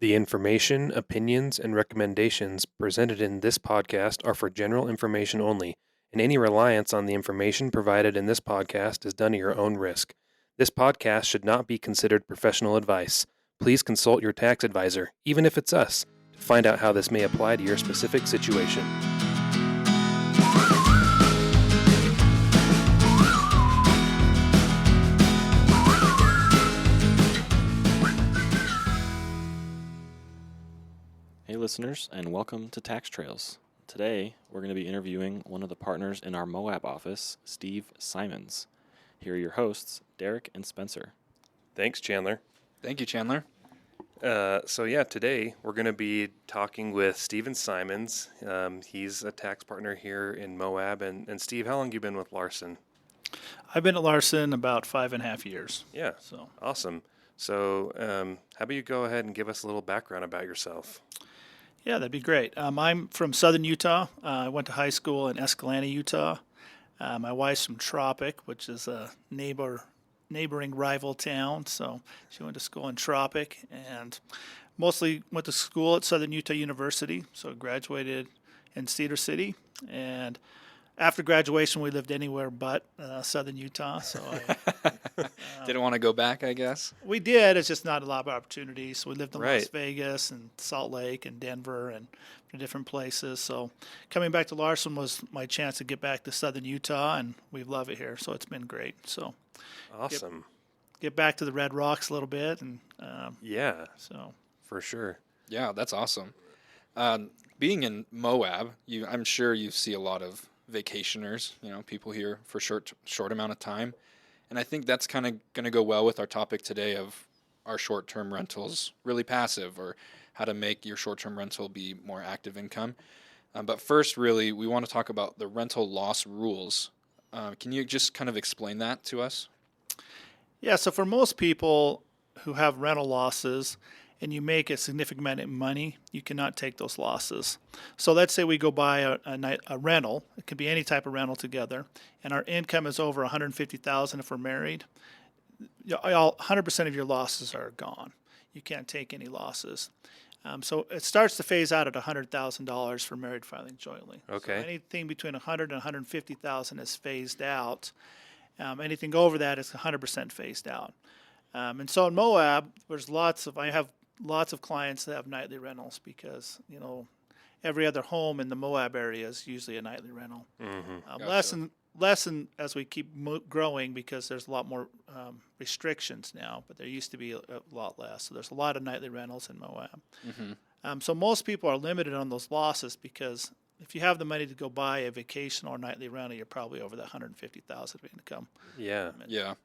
The information, opinions, and recommendations presented in this podcast are for general information only, and any reliance on the information provided in this podcast is done at your own risk. This podcast should not be considered professional advice. Please consult your tax advisor, even if it's us, to find out how this may apply to your specific situation. Hey listeners, and welcome to Tax Trails. Today, we're going to be interviewing one of the partners in our Moab office, Steve Simons. Here are your hosts, Derek and Spencer. Thanks, Chandler. Thank you, Chandler. Today we're going to be talking with Steven Simons. He's a tax partner here in Moab. And Steve, how long have you been with Larson? I've been at Larson about 5.5 years. Yeah, awesome. So how about you go ahead and give us a little background about yourself? Yeah, that'd be great. I'm from southern Utah. I went to high school in Escalante, Utah. My wife's from Tropic, which is a neighboring rival town. So she went to school in Tropic and mostly went to school at Southern Utah University. So graduated in Cedar City. And after graduation, we lived anywhere but southern Utah. So Didn't want to go back, I guess. we did. It's just not a lot of opportunities. So we lived in Las Right. Vegas and Salt Lake and Denver and different places. So coming back to Larson was my chance to get back to southern Utah, and we love it here. So it's been great. So Awesome. get back to the Red Rocks a little bit, and Yeah, so for sure. Yeah, that's awesome. Being in Moab, I'm sure you see a lot of vacationers, people here for short amount of time. And I think that's kind of going to go well with our topic today of our short-term rentals really passive, or how to make your short-term rental be more active income. But first, really, we want to talk about the rental loss rules. Can you just kind of explain that to us? yeah. So for most people who have rental losses, and you make a significant amount of money, you cannot take those losses. So let's say we go buy a rental. It could be any type of rental together, and our income is over $150,000 if we're married. 100% of your losses are gone. You can't take any losses. So it starts to phase out at $100,000 for married filing jointly. Okay. So anything between $100,000 and $150,000 is phased out. Anything over that is 100% phased out. And so in Moab, I have lots of clients that have nightly rentals because, every other home in the Moab area is usually a nightly rental. Gotcha. Less as we keep growing because there's a lot more restrictions now, but there used to be a lot less. So there's a lot of nightly rentals in Moab. So most people are limited on those losses because if you have the money to go buy a vacation or nightly rental, you're probably over the $150,000 of income. Yeah. Yeah,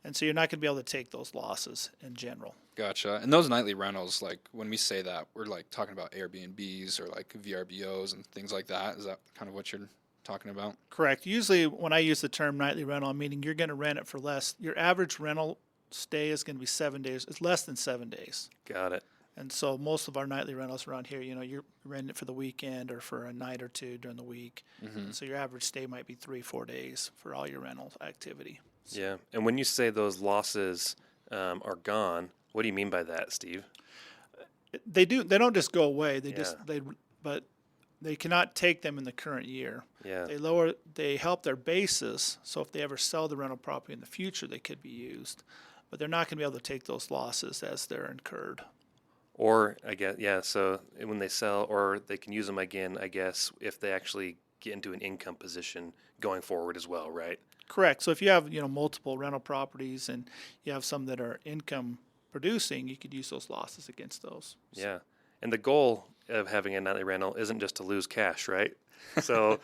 And so you're not going to be able to take those losses in general. gotcha. And those nightly rentals, like when we say that, we're like talking about Airbnbs or like VRBOs and things like that. Is that kind of what you're talking about? Correct. Usually when I use the term nightly rental, I'm meaning you're going to rent it for less. Your average rental stay is going to be 7 days. It's less than 7 days. Got it. And so most of our nightly rentals around here, you're renting it for the weekend or for a night or two during the week. And so your average stay might be 3-4 days for all your rental activity. Yeah. And when you say those losses are gone, what do you mean by that, Steve? They don't just go away. Yeah. But they cannot take them in the current year. Yeah. They help their basis. So if they ever sell the rental property in the future, they could be used. But they're not going to be able to take those losses as they're incurred. Or, I guess, yeah, so when they sell, or they can use them again, I guess, if they actually get into an income position going forward as well, right? Correct. So if you have, multiple rental properties and you have some that are income producing, you could use those losses against those. Yeah. And the goal of having a nightly rental isn't just to lose cash, right? So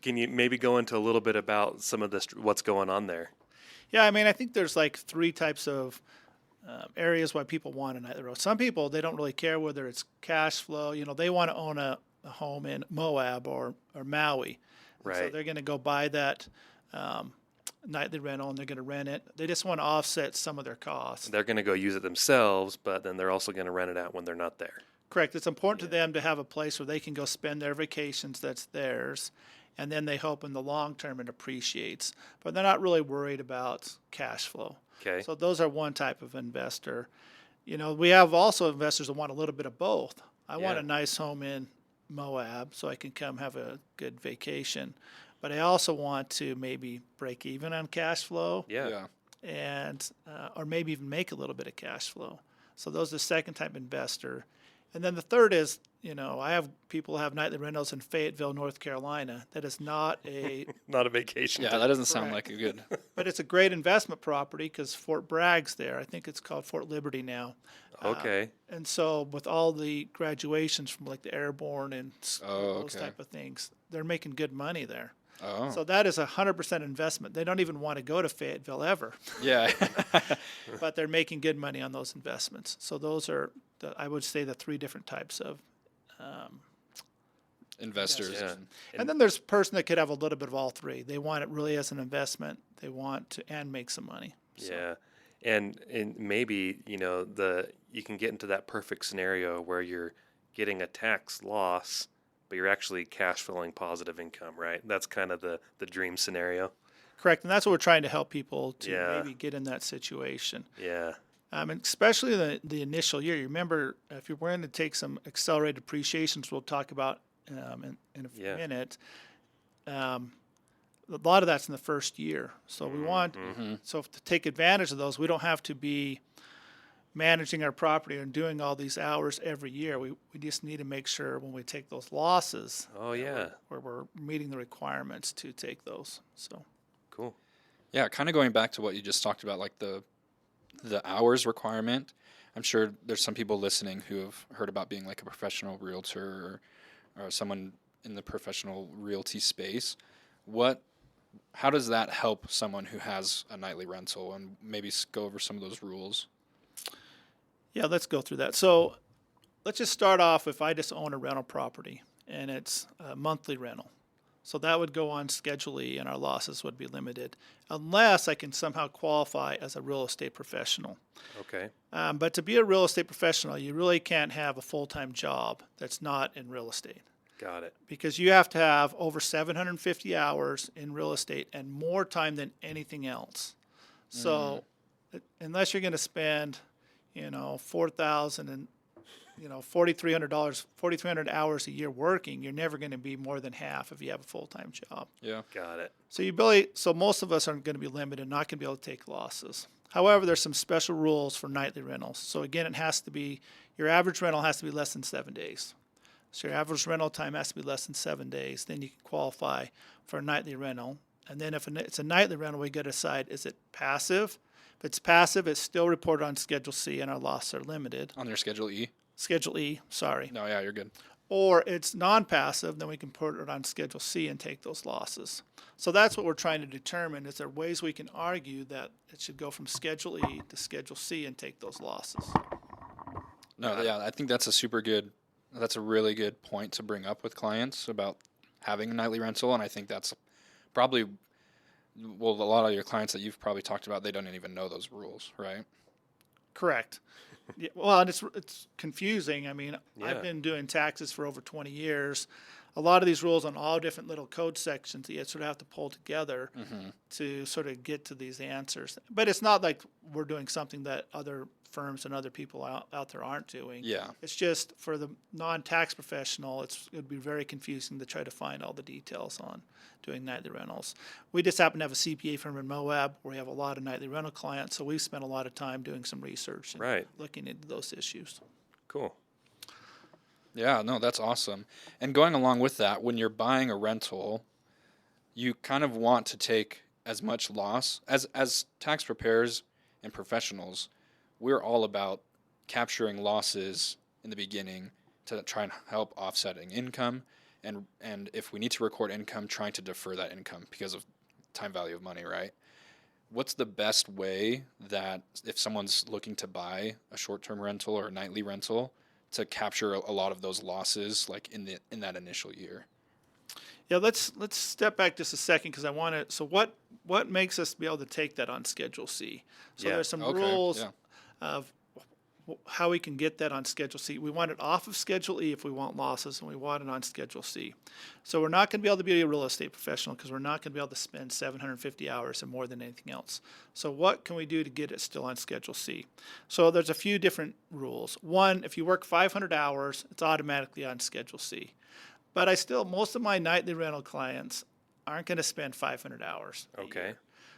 can you maybe go into a little bit about some of this, what's going on there? Yeah, I think there's like 3 types of areas why people want a nightly rental. Some people, they don't really care whether it's cash flow. They want to own a home in Moab or Maui. Right. So they're going to go buy that nightly rental and they're going to rent it. They just want to offset some of their costs. They're going to go use it themselves, but then they're also going to rent it out when they're not there. Correct. It's important to them to have a place where they can go spend their vacations that's theirs, and then they hope in the long term it appreciates. But they're not really worried about cash flow. Okay. So those are one type of investor. We have also investors that want a little bit of both. I want Yeah. a nice home in Moab so I can come have a good vacation, but I also want to maybe break even on cash flow Yeah. and or maybe even make a little bit of cash flow. So those are the second type investor. And then the third is, I have people who have nightly rentals in Fayetteville, North Carolina. That is not a, Not a vacation. Yeah, that doesn't sound like a good. but it's a great investment property because Fort Bragg's there. I think it's called Fort Liberty now. Okay. And so with all the graduations from like the airborne and Oh, those okay. type of things, they're making good money there. Oh, So that is 100% investment. They don't even want to go to Fayetteville ever, yeah. but they're making good money on those investments. So those are, I would say, the three different types of. Investors. Yeah. And then there's a person that could have a little bit of all three. They want it really as an investment. They want to and make some money. So. Yeah. And maybe, you can get into that perfect scenario where you're getting a tax loss, but you're actually cash flowing positive income, right? That's kind of the dream scenario. Correct. And that's what we're trying to help people to Yeah. maybe get in that situation. Yeah. And especially the initial year. You remember, if you're willing to take some accelerated depreciations, we'll talk about in a Yeah. minute. A lot of that's in the first year. So we want so to take advantage of those, we don't have to be managing our property and doing all these hours every year. We just need to make sure when we take those losses, Oh, yeah. where we're meeting the requirements to take those. So Cool. Yeah, kind of going back to what you just talked about, like the hours requirement. I'm sure there's some people listening who have heard about being like a professional realtor or someone in the professional realty space. How does that help someone who has a nightly rental, and maybe go over some of those rules? yeah, let's go through that. So let's just start off if I just own a rental property and it's a monthly rental. So that would go on Schedule E and our losses would be limited unless I can somehow qualify as a real estate professional. Okay. But to be a real estate professional, you really can't have a full-time job that's not in real estate Got it. because you have to have over 750 hours in real estate and more time than anything else. So unless you're going to spend, $4,000 and $4,300 hours a year working, you're never going to be more than half if you have a full-time job. Yeah. Got it. So most of us aren't going to be limited, not going to be able to take losses. However, there's some special rules for nightly rentals. So again, your average rental has to be less than 7 days. So your average rental time has to be less than 7 days. Then you can qualify for a nightly rental. And then if it's a nightly rental, we got to decide, is it passive? If it's passive, it's still reported on Schedule C and our losses are limited. On their Schedule E? Schedule E, sorry. No, yeah, you're good. Or it's non-passive, then we can put it on Schedule C and take those losses. So that's what we're trying to determine. Is there ways we can argue that it should go from Schedule E to Schedule C and take those losses? No, yeah, I think that's a really good point to bring up with clients about having a nightly rental, and I think that's probably, well, a lot of your clients that you've probably talked about, they don't even know those rules, right? Correct. Yeah, well, and it's confusing. I mean, Yeah. I've been doing taxes for over 20 years. A lot of these rules on all different little code sections that you sort of have to pull together to sort of get to these answers. But it's not like we're doing something that other firms and other people out there aren't doing. Yeah. It's just for the non-tax professional, it would be very confusing to try to find all the details on doing nightly rentals. We just happen to have a CPA firm in Moab where we have a lot of nightly rental clients, so we've spent a lot of time doing some research and Right. looking into those issues. Cool. Yeah, no, that's awesome. And going along with that, when you're buying a rental, you kind of want to take as much loss as tax preparers and professionals. We're all about capturing losses in the beginning to try and help offsetting income, and if we need to record income, trying to defer that income because of time value of money, right? What's the best way that if someone's looking to buy a short-term rental or a nightly rental to capture a lot of those losses, like in that initial year? Yeah, let's step back just a second because I want to. So what makes us be able to take that on Schedule C? So Yeah. there's some Okay, rules yeah. of how we can get that on Schedule C. We want it off of Schedule E if we want losses, and we want it on Schedule C. So we're not going to be able to be a real estate professional because we're not going to be able to spend 750 hours and more than anything else. So what can we do to get it still on Schedule C? So there's a few different rules. One, if you work 500 hours, it's automatically on Schedule C. But most of my nightly rental clients aren't going to spend 500 hours. Okay.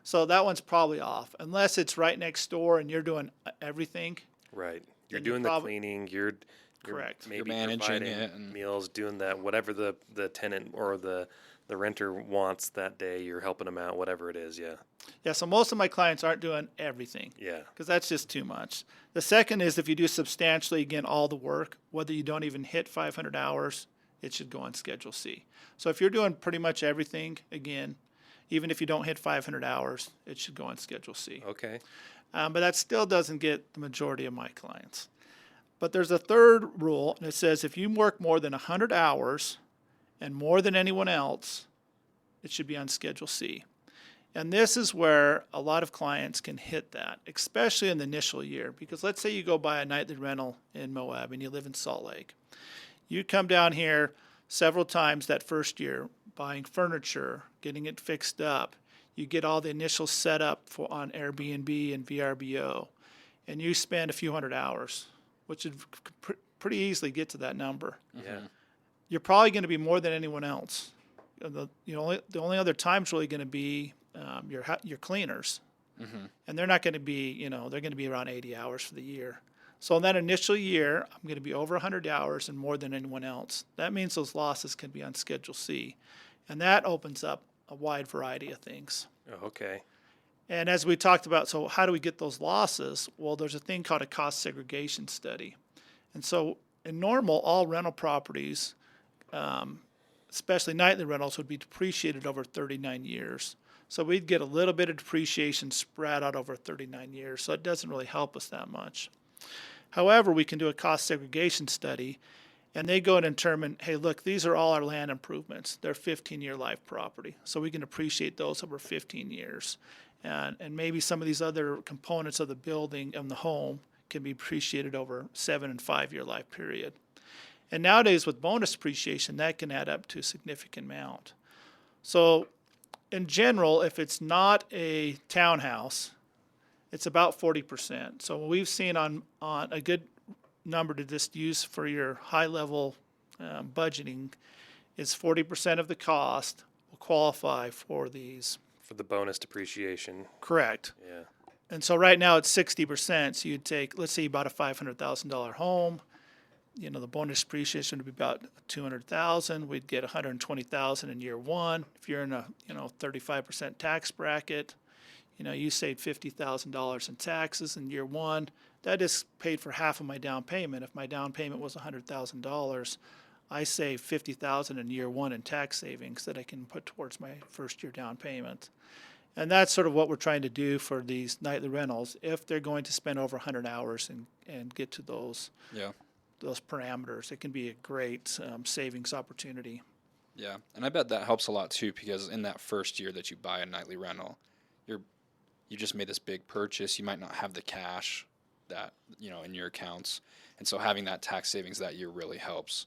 So that one's probably off, unless it's right next door and you're doing everything. Right. You're Then doing the cleaning. You're correct. maybe You're managing providing it and meals, doing that, whatever the tenant or the renter wants that day. You're helping them out, whatever it is. Yeah. Yeah, so most of my clients aren't doing everything Yeah. because that's just too much. The second is if you do substantially, again, all the work, whether you don't even hit 500 hours, it should go on Schedule C. So if you're doing pretty much everything, again, even if you don't hit 500 hours, it should go on Schedule C. Okay. But that still doesn't get the majority of my clients. But there's a third rule, and it says if you work more than 100 hours and more than anyone else, it should be on Schedule C. And this is where a lot of clients can hit that, especially in the initial year. Because let's say you go buy a nightly rental in Moab and you live in Salt Lake. You come down here several times that first year, buying furniture, getting it fixed up. You get all the initial setup on Airbnb and VRBO, and you spend a few hundred hours, which would pretty easily get to that number. Yeah. You're probably going to be more than anyone else. The only other time's really going to be your cleaners, and they're not going to be they're going to be around 80 hours for the year. So in that initial year, I'm going to be over 100 hours and more than anyone else. That means those losses can be on Schedule C, and that opens up a wide variety of things. Oh, okay. And as we talked about, so how do we get those losses? Well, there's a thing called a cost segregation study. And so in normal, all rental properties, especially nightly rentals, would be depreciated over 39 years. So we'd get a little bit of depreciation spread out over 39 years, so it doesn't really help us that much. However, we can do a cost segregation study, and they go and determine, hey, look, these are all our land improvements. They're 15-year life property, so we can appreciate those over 15 years. And maybe some of these other components of the building and the home can be appreciated over 7 and 5 year life period. And nowadays with bonus depreciation, that can add up to a significant amount. So in general, if it's not a townhouse, it's about 40%. So what we've seen on a good number to just use for your high-level budgeting is 40% of the cost will qualify for these. For the bonus depreciation. Correct. Yeah. And so right now it's 60%. So you'd take, let's say you bought a $500,000 home. The bonus depreciation would be about $200,000. We'd get $120,000 in year one. If you're in a 35% tax bracket, you saved $50,000 in taxes in year one. That is paid for half of my down payment. If my down payment was $100,000, I save $50,000 in year one in tax savings that I can put towards my first year down payment. And that's sort of what we're trying to do for these nightly rentals if they're going to spend over 100 hours and get to those parameters. It can be a great savings opportunity. Yeah, and I bet that helps a lot too, because in that first year that you buy a nightly rental, you just made this big purchase. You might not have the cash that in your accounts, and so having that tax savings that year really helps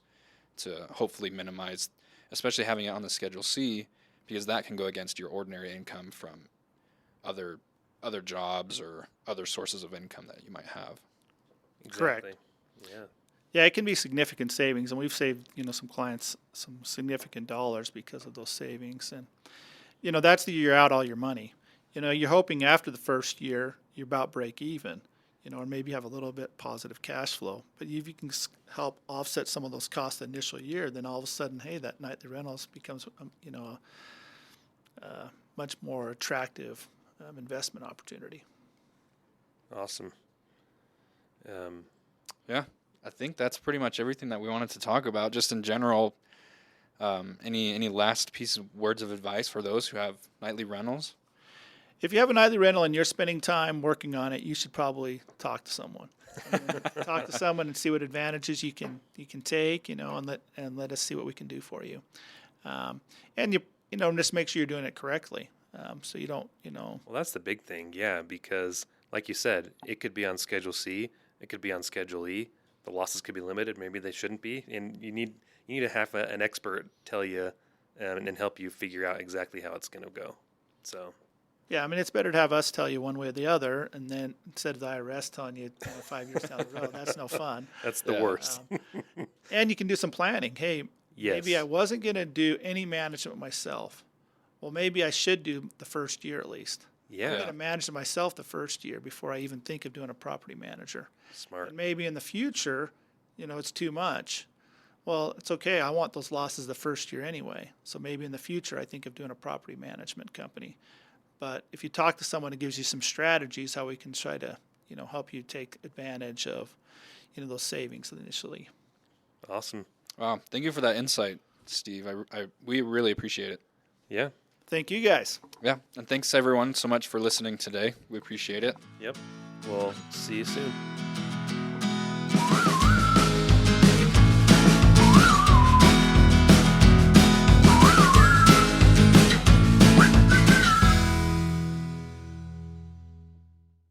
to hopefully minimize, especially having it on the Schedule C, because that can go against your ordinary income from other jobs or other sources of income that you might have. Exactly. Correct. Yeah. Yeah, it can be significant savings, and we've saved some clients some significant dollars because of those savings. And that's the year out all your money. You're hoping after the first year you're about break even, or maybe have a little bit positive cash flow. But if you can help offset some of those costs the initial year, then all of a sudden, hey, that nightly rentals becomes a much more attractive investment opportunity. Awesome. Yeah, I think that's pretty much everything that we wanted to talk about. Just in general, any last piece of words of advice for those who have nightly rentals? If you have a nightly rental and you're spending time working on it, you should probably talk to someone. Talk to someone and see what advantages you can take, and let us see what we can do for you. And just make sure you're doing it correctly, so you don't. Well, that's the big thing, yeah, because like you said, it could be on Schedule C, It could be on Schedule E. The losses could be limited. Maybe they shouldn't be. And you need to have an expert tell you and help you figure out exactly how it's going to go. So, Yeah, I mean, it's better to have us tell you one way or the other, and then instead of the IRS telling you 5 years down the road, that's no fun. that's the Yeah. worst. And you can do some planning. Hey, Yes. maybe I wasn't going to do any management myself. Well, maybe I should do the first year at least. I'm Yeah. going to manage it myself the first year before I even think of doing a property manager. Smart. And maybe in the future, it's too much. Well, it's okay. I want those losses the first year anyway. So maybe in the future, I think of doing a property management company. But if you talk to someone who gives you some strategies, how we can try to, help you take advantage of, those savings initially. Awesome. Wow. Thank you for that insight, Steve. We really appreciate it. Yeah. Thank you guys. Yeah. And thanks everyone so much for listening today. We appreciate it. Yep. We'll see you soon.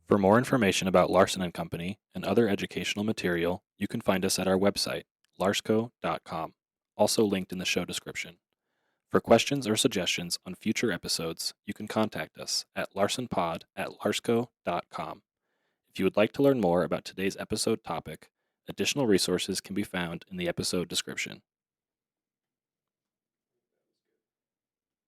For more information about Larson Company and other educational material, you can find us at our website, larsco.com, also linked in the show description. For questions or suggestions on future episodes, you can contact us at larsonpod@larsco.com. If you would like to learn more about today's episode topic, additional resources can be found in the episode description.